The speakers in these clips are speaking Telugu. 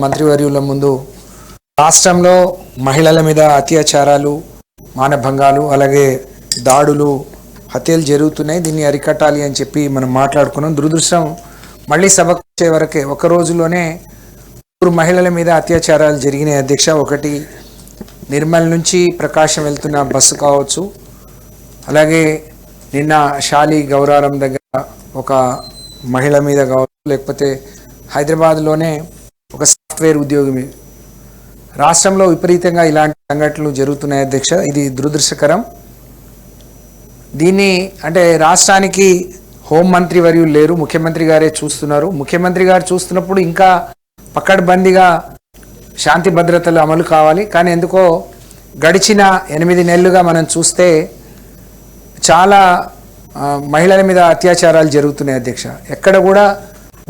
మంత్రివర్యుల ముందు రాష్ట్రంలో మహిళల మీద అత్యాచారాలు, మానభంగాలు, అలాగే దాడులు, హత్యలు జరుగుతున్నాయి. దీన్ని అరికట్టాలి అని చెప్పి మనం మాట్లాడుకున్నాం. దురదృష్టం మళ్ళీ సభకు వచ్చే వరకే ఒక రోజులోనే 3 మహిళల మీద అత్యాచారాలు జరిగినాయి అధ్యక్ష. ఒకటి నిర్మల్ నుంచి ప్రకాశం వెళ్తున్న బస్సు కావచ్చు, అలాగే నిన్న షాలి గౌరారం దగ్గర ఒక మహిళ మీద కావచ్చు, లేకపోతే హైదరాబాద్లోనే ఒక సాఫ్ట్వేర్ ఉద్యోగి మీద. రాష్ట్రంలో విపరీతంగా ఇలాంటి సంఘటనలు జరుగుతున్నాయి అధ్యక్ష. ఇది దురదృష్టకరం. దీన్ని అంటే రాష్ట్రానికి హోంమంత్రి వర్యులు లేరు, ముఖ్యమంత్రి గారే చూస్తున్నారు. ముఖ్యమంత్రి గారు చూస్తున్నప్పుడు ఇంకా పకడ్బందీగా శాంతి భద్రతలు అమలు కావాలి. కానీ ఎందుకో గడిచిన 8 నెలలుగా మనం చూస్తే చాలా మహిళల మీద అత్యాచారాలు జరుగుతున్నాయి అధ్యక్ష. ఎక్కడ కూడా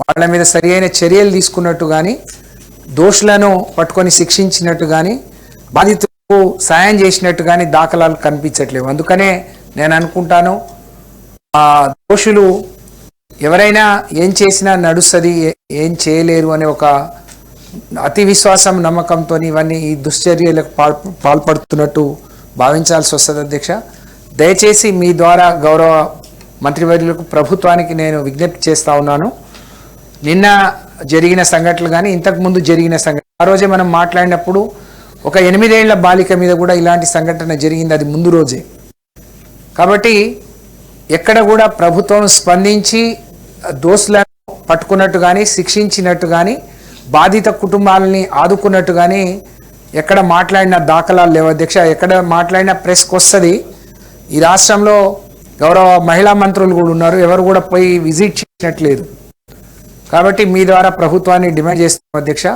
వాళ్ళ మీద సరి అయిన చర్యలు తీసుకున్నట్టు కానీ, దోషులను పట్టుకొని శిక్షించినట్టు కానీ, బాధితులకు సాయం చేసినట్టు కానీ దాఖలాలు కనిపించట్లేవు. అందుకనే నేను అనుకుంటాను, దోషులు ఎవరైనా ఏం చేసినా నడుస్తుంది, ఏం చేయలేరు అనే ఒక అతి విశ్వాసం, నమ్మకంతో ఇవన్నీ ఈ దుశ్చర్యలకు పాల్పడుతున్నట్టు భావించాల్సి వస్తుంది అధ్యక్ష. దయచేసి మీ ద్వారా గౌరవ మంత్రివర్యులకు, ప్రభుత్వానికి నేను విజ్ఞప్తి చేస్తూ ఉన్నాను. నిన్న జరిగిన సంఘటనలు కానీ, ఇంతకుముందు జరిగిన సంఘటన, ఆ రోజే మనం మాట్లాడినప్పుడు ఒక 8 ఏళ్ల బాలిక మీద కూడా ఇలాంటి సంఘటన జరిగింది, అది ముందు రోజే. కాబట్టి ఎక్కడ కూడా ప్రభుత్వం స్పందించి దోషులను పట్టుకున్నట్టు కానీ, శిక్షించినట్టు కానీ, బాధిత కుటుంబాలని ఆదుకున్నట్టు కానీ ఎక్కడ మాట్లాడిన దాఖలాలు లేవు అధ్యక్ష. ఎక్కడ మాట్లాడినా ప్రెస్కి వస్తుంది. ఈ రాష్ట్రంలో గౌరవ మహిళా మంత్రులు కూడా ఉన్నారు, ఎవరు కూడా పోయి విజిట్ చేసినట్లేదు. కాబట్టి మీ ద్వారా ప్రభుత్వాన్ని డిమాండ్ చేస్తున్నాం అధ్యక్ష.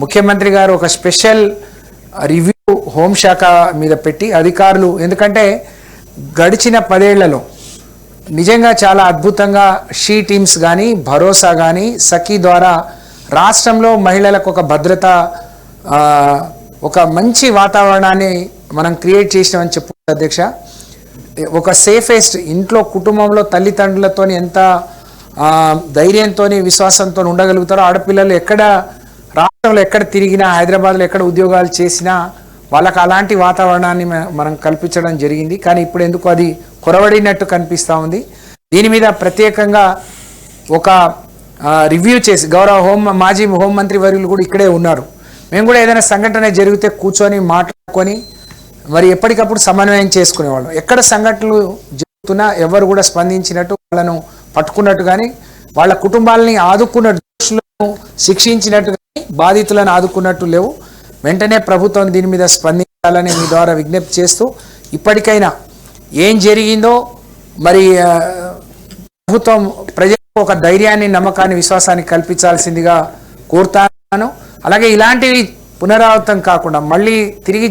ముఖ్యమంత్రి గారు ఒక స్పెషల్ రివ్యూ హోంశాఖ మీద పెట్టి అధికారులు, ఎందుకంటే గడిచిన 10 ఏళ్లలో నిజంగా చాలా అద్భుతంగా షీ టీమ్స్ కానీ, భరోసా కానీ, సఖీ ద్వారా రాష్ట్రంలో మహిళలకు ఒక భద్రత, ఒక మంచి వాతావరణాన్ని మనం క్రియేట్ చేసినామని చెప్పవచ్చు అధ్యక్ష. ఒక సేఫెస్ట్ ఇంట్లో, కుటుంబంలో తల్లిదండ్రులతో ఎంత ధైర్యంతో, విశ్వాసంతో ఉండగలుగుతారో ఆడపిల్లలు ఎక్కడ రాష్ట్రంలో ఎక్కడ తిరిగినా, హైదరాబాద్లో ఎక్కడ ఉద్యోగాలు చేసినా వాళ్ళకు అలాంటి వాతావరణాన్ని మనం కల్పించడం జరిగింది. కానీ ఇప్పుడు ఎందుకు అది కొరవడినట్టు కనిపిస్తూ ఉంది. దీని మీద ప్రత్యేకంగా ఒక రివ్యూ చేసి, గౌరవ మాజీ హోంమంత్రి వర్యులు కూడా ఇక్కడే ఉన్నారు, మేము కూడా ఏదైనా సంఘటన జరిగితే కూర్చొని మాట్లాడుకొని మరి ఎప్పటికప్పుడు సమన్వయం చేసుకునేవాళ్ళం. ఎక్కడ సంఘటనలు జరుగుతున్నా ఎవరు కూడా స్పందించినట్టు, వాళ్ళను పట్టుకున్నట్టు కానీ, వాళ్ళ కుటుంబాలని ఆదుకున్నట్టు, దోషులను శిక్షించినట్టు కానీ, బాధితులను ఆదుకున్నట్టు లేవు. వెంటనే ప్రభుత్వం దీని మీద స్పందించాలని మీ ద్వారా విజ్ఞప్తి చేస్తూ, ఇప్పటికైనా ఏం జరిగిందో మరి ప్రభుత్వం ప్రజలకు ఒక ధైర్యాన్ని, నమ్మకాన్ని, విశ్వాసాన్ని కల్పించాల్సిందిగా కోరుతాను. అలాగే ఇలాంటివి పునరావృతం కాకుండా, మళ్ళీ తిరిగి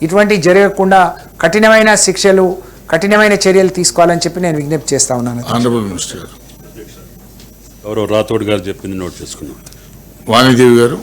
ఇటువంటివి జరగకుండా కఠినమైన శిక్షలు, కఠినమైన చర్యలు తీసుకోవాలని చెప్పి నేను విజ్ఞప్తి చేస్తా ఉన్నాను. ఆనరబుల్ మినిస్టర్ గారు, గౌరవ రాథోడ్ గారు చెప్పింది నోట్ చేసుకున్నాం. వాణిదేవి గారు.